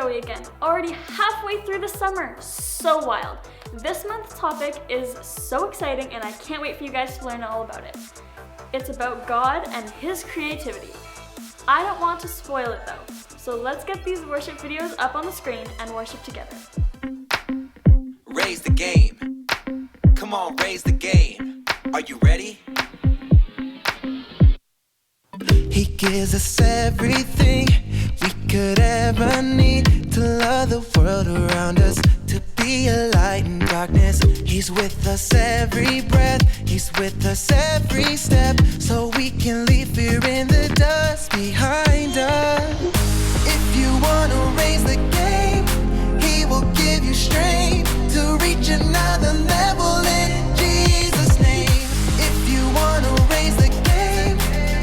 Zoe again, already halfway through the summer. So wild. This month's topic is so exciting and I can't wait for you guys to learn all about it. It's about God and His creativity. I don't want to spoil it though, so let's get these worship videos up on the screen and worship together. Raise the game. Come on, raise the game. Are you ready? He gives us everything we could ever need to love the world around us, to be a light in darkness. He's with us every breath, He's with us every step, so we can leave fear in the dust behind us. If you wanna raise the game, He will give you strength to reach another level in Jesus' name. If you wanna raise the game,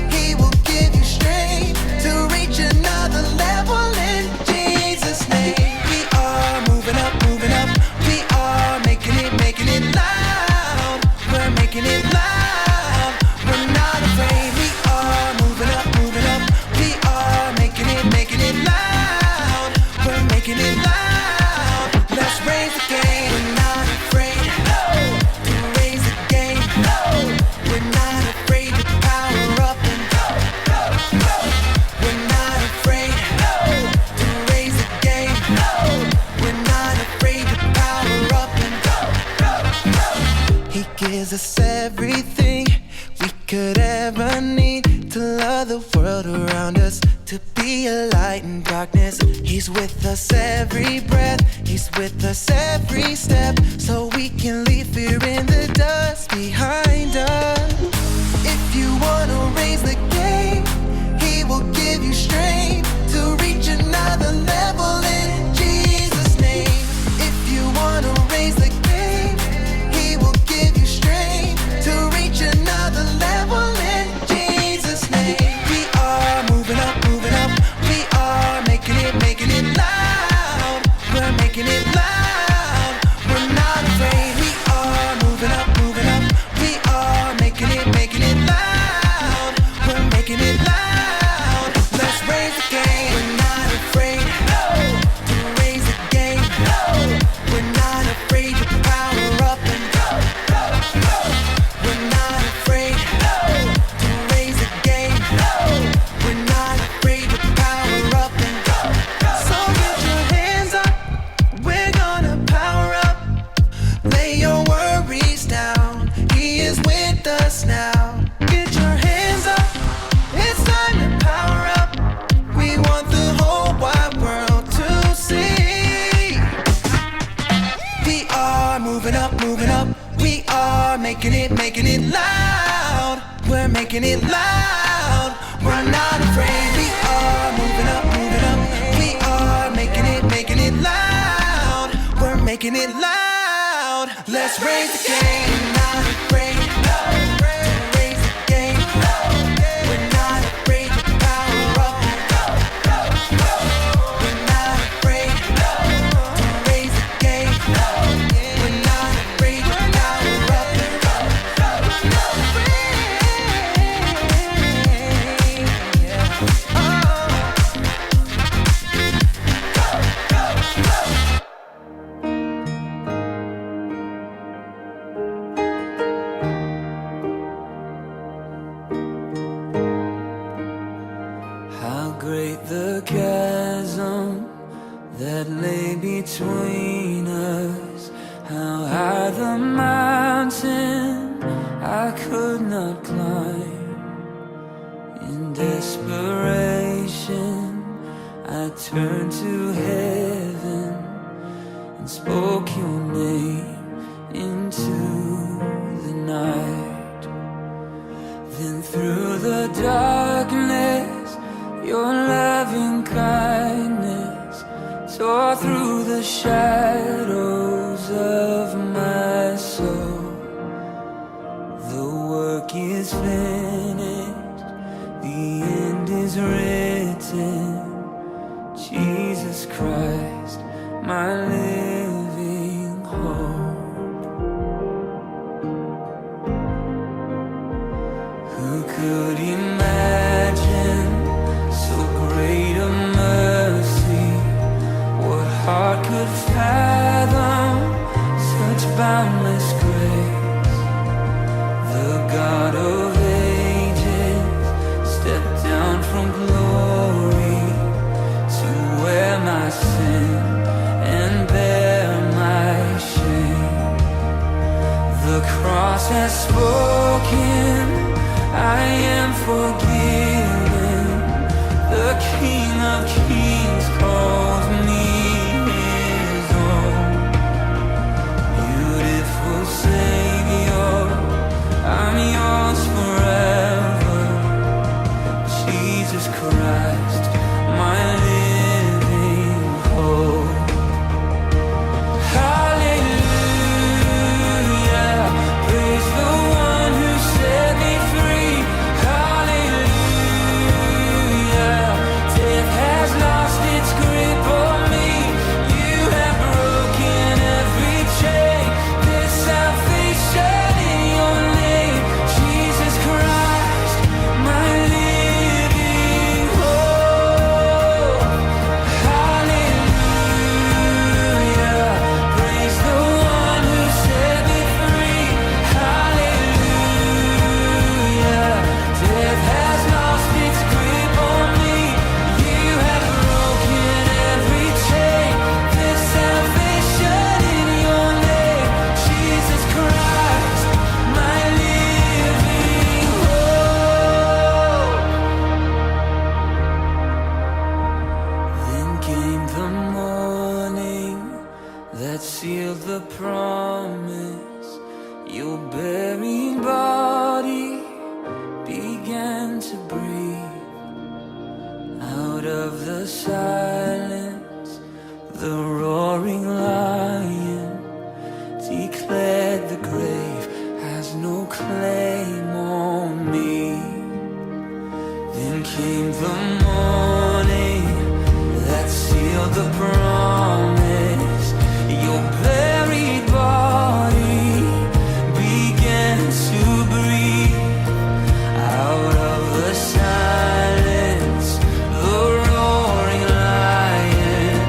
He will give you strength to reach another level in Jesus' name. We are moving up, moving up. We are making it loud. We're making it loud. We're not afraid. We are moving up, moving up. We are making it loud. We're making it loud. Let's raise the game. We're not afraid to raise the game. We're not afraid to power up and we're not afraid to raise the game. We're not afraid to power up and He gives us everything we could ever need to love the world around us, to be a light in darkness. He's with us every breath, He's with us every step, so we can leave fear in the dust behind us. If you wanna raise the game, He will give you strength to reach another level in Jesus' name. If you wanna raise the game, He will give you strength to reach another level in Jesus' name. We are moving up, moving up. We are making it loud. We're making it loud. We're not afraid. We are moving up, moving up. We are making it loud. We're making it loud. Let's raise the game. We're not afraid to raise the game. We're not afraid to power up and we're not afraid to raise the game. We're not afraid to power up and so get your hands up. We're gonna power up. Lay your worries down. He is with us now. Get your hands up. It's time to power up. We want the whole wide world to see. We are moving up, moving up. We are making it loud. We're making it loud. We're not afraid. We are moving up, moving up. We are making it loud. We're making it loud. Let's raise the game. We're not afraid to raise the game. We're not afraid to power up. We're not afraid to raise the game. We're not afraid to power up. We're not How great the chasm that lay between us, how high the mountain I could not climb. In desperation I turned to heaven and spoke your name into the night. Then through the darkness your loving kindness tore through the shadows of my soul. The work is finished, the end is written. Jesus Christ, my living hope. Who could imagine so great a mercy of Kings calls me his own. Beautiful Savior, I'm yours forever. Jesus Christ, my living hope. Hallelujah, praise the one who set me free. Hallelujah, death has lost its grip on me. You have broken every chain. There's salvation in your name, Jesus Christ, my living hope. Hallelujah, praise the one who set me free. Hallelujah, death has lost its grip on me. You have broken every chain. There's salvation in your name, Jesus Christ, my living hope. Then came the morning that sealed the promise. Your buried body began to breathe. Out of the silence, the roaring lion declared the grave has no claim on me. Then came the morning that sealed the promise. Your buried body began to breathe. Out of the silence, the roaring lion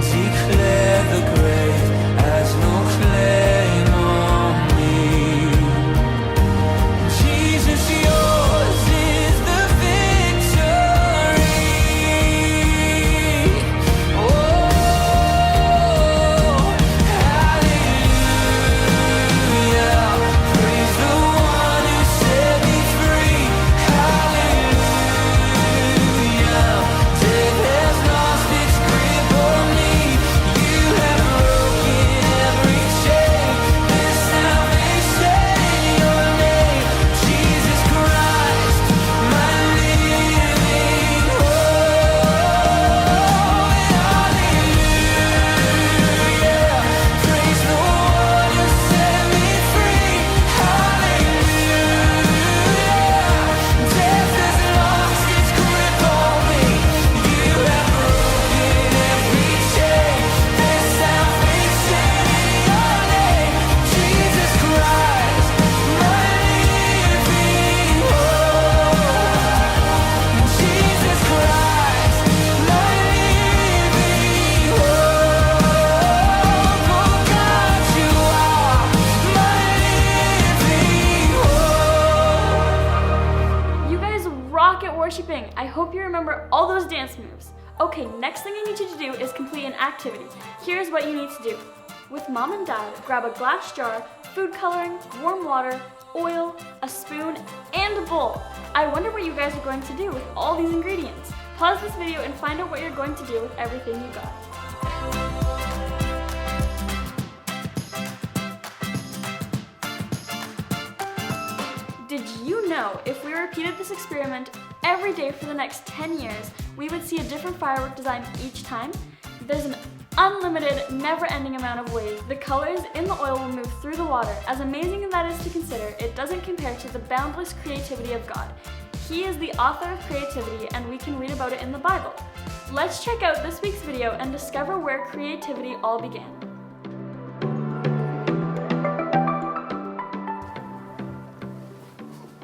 declared the grave has no claim on me. Jesus, yours is the victory. Oh, hallelujah, praise the one who set me free. Hallelujah, death has lost its grip on me. You have broken every chain. There's salvation in your name, Jesus Christ, my living hope. Hallelujah, praise the one who set me free. Hallelujah, death has lost its grip on me. You have broken every chain. There's salvation in your name, Jesus Christ, my living hope. Jesus Christ, my living hope. Oh God, you are my living hope. You guys rock at worshiping. I hope you remember all those dance moves. Okay, next thing I need you to do is complete an activity. Here's what you need to do. With mom and dad, grab a glass jar, food coloring, warm water, oil, a spoon, and a bowl. I wonder what you guys are going to do with all these ingredients. Pause this video and find out what you're going to do with everything you got. Did you know if we repeated this experiment every day for the next 10 years, we would see a different firework design each time? There's an unlimited, never-ending amount of ways the colors in the oil will move through the water. As amazing as that is to consider, it doesn't compare to the boundless creativity of God. He is the author of creativity, and we can read about it in the Bible. Let's check out this week's video and discover where creativity all began.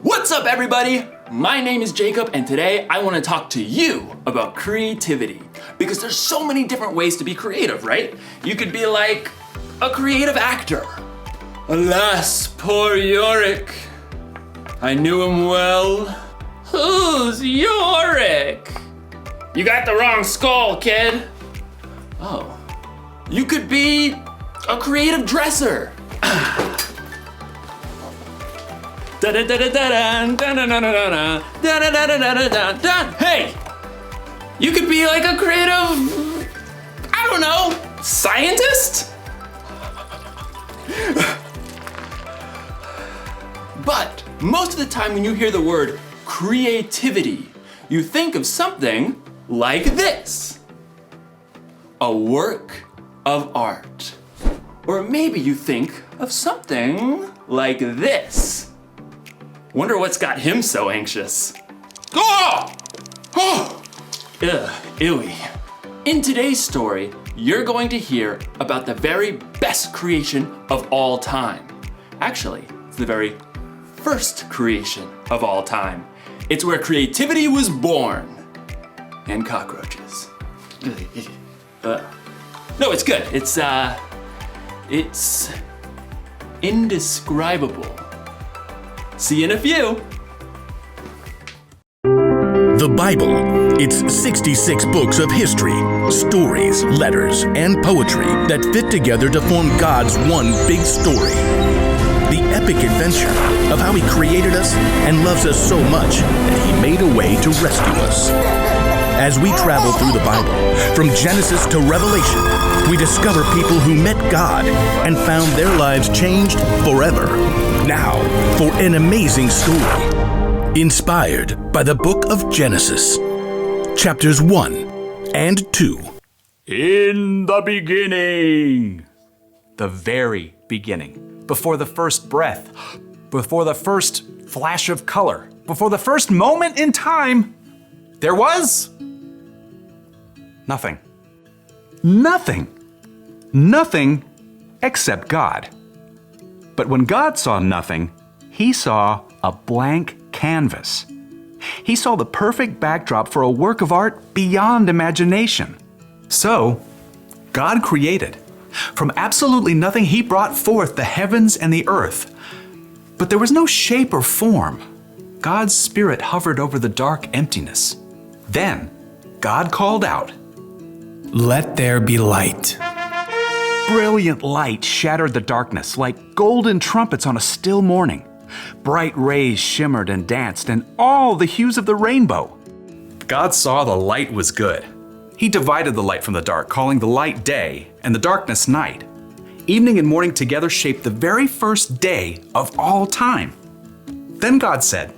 What's up, everybody? My name is Jacob, and today I want to talk to you about creativity. Because there's so many different ways to be creative, right? You could be like a creative actor. Alas, poor Yorick. I knew him well. Who's Yorick? You got the wrong skull, kid. Oh. You could be a creative dresser. Hey! You could be like a creative, I don't know, scientist? But most of the time when you hear the word creativity, you think of something like this. A work of art. Or maybe you think of something like this. Wonder what's got him so anxious. Oh! Oh! Ugh, ewy. In today's story, you're going to hear about the very best creation of all time. Actually, it's the very first creation of all time. It's where creativity was born. And cockroaches. No, it's good. It's indescribable. See you in a few. The Bible. It's 66 books of history, stories, letters, and poetry that fit together to form God's one big story. The epic adventure of how He created us and loves us so much that He made a way to rescue us. As we travel through the Bible, from Genesis to Revelation, we discover people who met God and found their lives changed forever. Now, for an amazing story. Inspired by the book of Genesis, chapters 1 and 2. In the beginning. The very beginning. Before the first breath. Before the first flash of color. Before the first moment in time. There was nothing. Nothing. Nothing except God. But when God saw nothing, He saw a blank canvas. He saw the perfect backdrop for a work of art beyond imagination. So, God created. From absolutely nothing, He brought forth the heavens and the earth. But there was no shape or form. God's Spirit hovered over the dark emptiness. Then, God called out, "Let there be light." Brilliant light shattered the darkness like golden trumpets on a still morning. Bright rays shimmered and danced in all the hues of the rainbow. God saw the light was good. He divided the light from the dark, calling the light day and the darkness night. Evening and morning together shaped the very first day of all time. Then God said,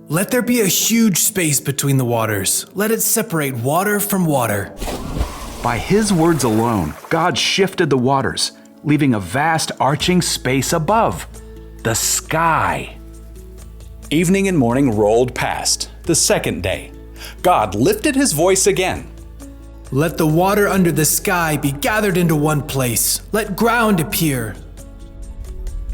"Let there be a huge space between the waters. Let it separate water from water." By His words alone, God shifted the waters, leaving a vast arching space above. The sky. Evening and morning rolled past, the second day. God lifted His voice again. "Let the water under the sky be gathered into one place. Let ground appear."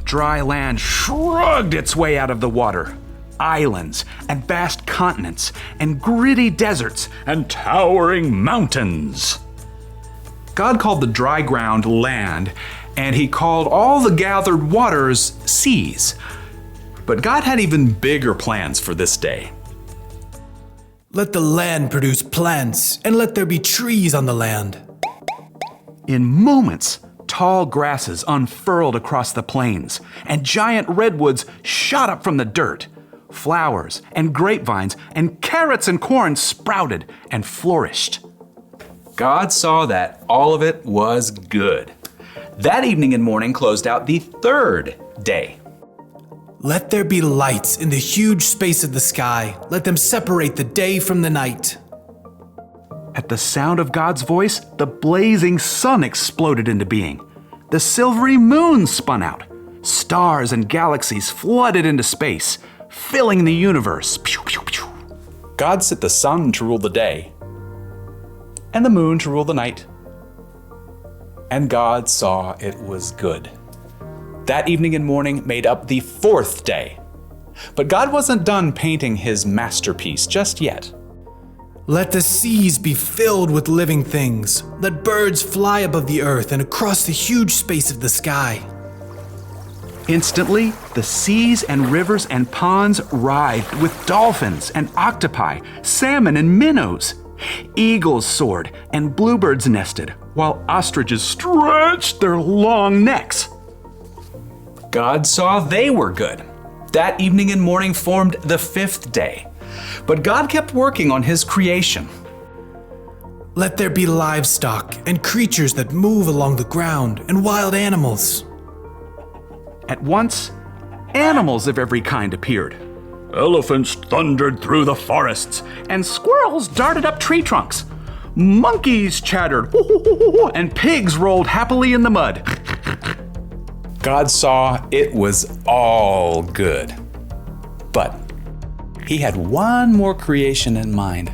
Dry land shrugged its way out of the water. Islands and vast continents and gritty deserts and towering mountains. God called the dry ground land, and He called all the gathered waters seas. But God had even bigger plans for this day. "Let the land produce plants, and let there be trees on the land." In moments, tall grasses unfurled across the plains, and giant redwoods shot up from the dirt. Flowers and grapevines and carrots and corn sprouted and flourished. God saw that all of it was good. That evening and morning closed out the third day. "Let there be lights in the huge space of the sky. Let them separate the day from the night." At the sound of God's voice, the blazing sun exploded into being. The silvery moon spun out. Stars and galaxies flooded into space, filling the universe. Pew, pew, pew. God set the sun to rule the day, and the moon to rule the night. And God saw it was good. That evening and morning made up the fourth day. But God wasn't done painting His masterpiece just yet. "Let the seas be filled with living things. Let birds fly above the earth and across the huge space of the sky." Instantly, the seas and rivers and ponds writhed with dolphins and octopi, salmon and minnows. Eagles soared and bluebirds nested, while ostriches stretched their long necks. God saw they were good. That evening and morning formed the fifth day. But God kept working on His creation. Let there be livestock and creatures that move along the ground and wild animals. At once, animals of every kind appeared. Elephants thundered through the forests, and squirrels darted up tree trunks. Monkeys chattered, and pigs rolled happily in the mud. God saw it was all good. But he had one more creation in mind.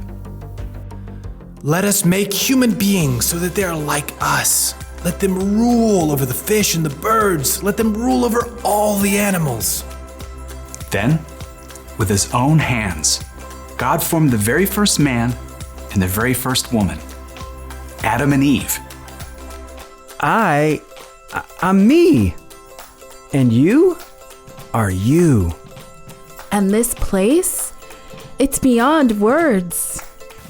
Let us make human beings so that they are like us. Let them rule over the fish and the birds. Let them rule over all the animals. Then, with his own hands, God formed the very first man and the very first woman, Adam and Eve. I'm me. And you are you. And this place? It's beyond words.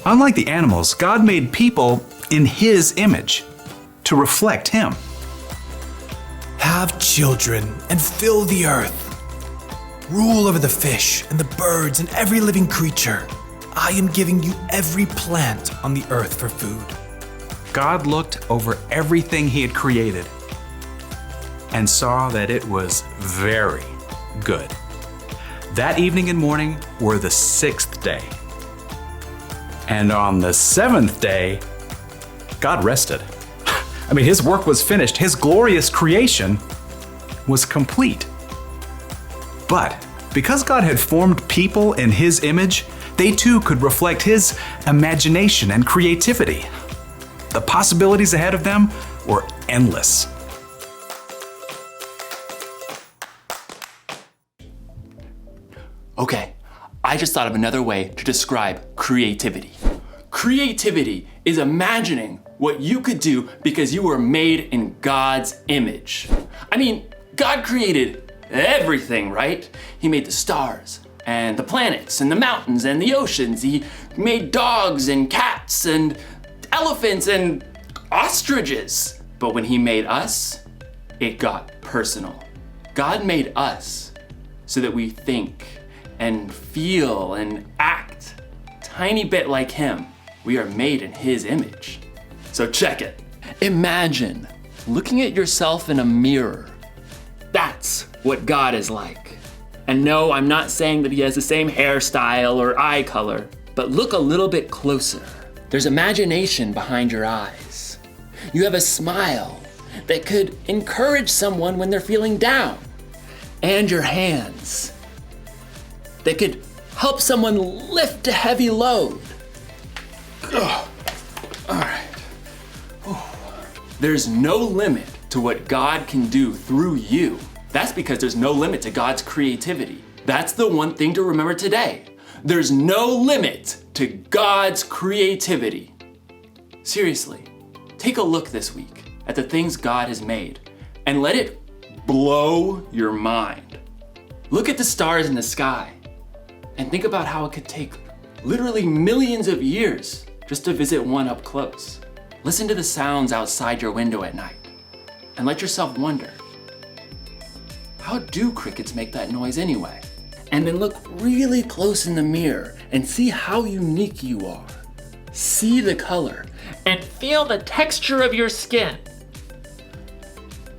Unlike the animals, God made people in his image to reflect him. Have children and fill the earth. Rule over the fish and the birds and every living creature. I am giving you every plant on the earth for food. God looked over everything he had created and saw that it was very good. That evening and morning were the 6th day. And on the 7th day, God rested. I mean, his work was finished. His glorious creation was complete. But because God had formed people in his image, they too could reflect his imagination and creativity. The possibilities ahead of them were endless. Okay, I just thought of another way to describe creativity. Creativity is imagining what you could do because you were made in God's image. I mean, God created everything, right? He made the stars and the planets and the mountains and the oceans. He made dogs and cats and elephants and ostriches. But when he made us, it got personal. God made us so that we think and feel and act tiny bit like him. We are made in his image. So check it. Imagine looking at yourself in a mirror. That's what God is like. And no, I'm not saying that he has the same hairstyle or eye color, but look a little bit closer. There's imagination behind your eyes. You have a smile that could encourage someone when they're feeling down. And your hands that could help someone lift a heavy load. Ugh. All right. There's no limit to what God can do through you. That's because there's no limit to God's creativity. That's the one thing to remember today. There's no limit to God's creativity. Seriously, take a look this week at the things God has made and let it blow your mind. Look at the stars in the sky and think about how it could take literally millions of years just to visit one up close. Listen to the sounds outside your window at night and let yourself wonder, how do crickets make that noise anyway? And then look really close in the mirror and see how unique you are. See the color and feel the texture of your skin.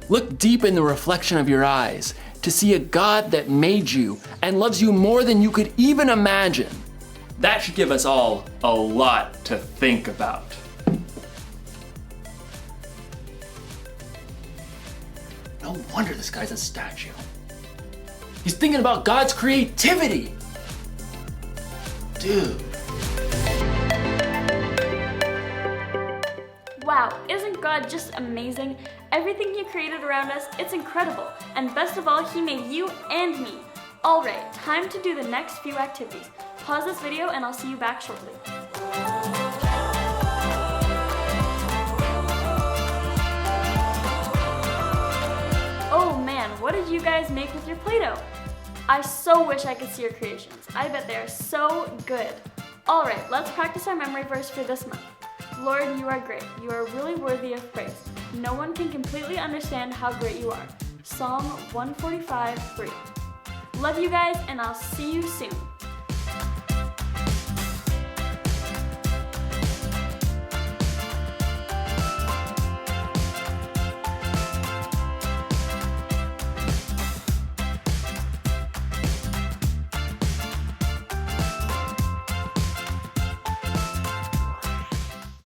Look deep in the reflection of your eyes to see a God that made you and loves you more than you could even imagine. That should give us all a lot to think about. No wonder this guy's a statue. He's thinking about God's creativity. Dude. Wow, isn't God just amazing? Everything he created around us, it's incredible. And best of all, he made you and me. All right, time to do the next few activities. Pause this video and I'll see you back shortly. Oh man, what did you guys make with your Play-Doh? I so wish I could see your creations. I bet they are so good. All right, let's practice our memory verse for this month. Lord, you are great. You are really worthy of praise. No one can completely understand how great you are. Psalm 145:3. Love you guys, and I'll see you soon.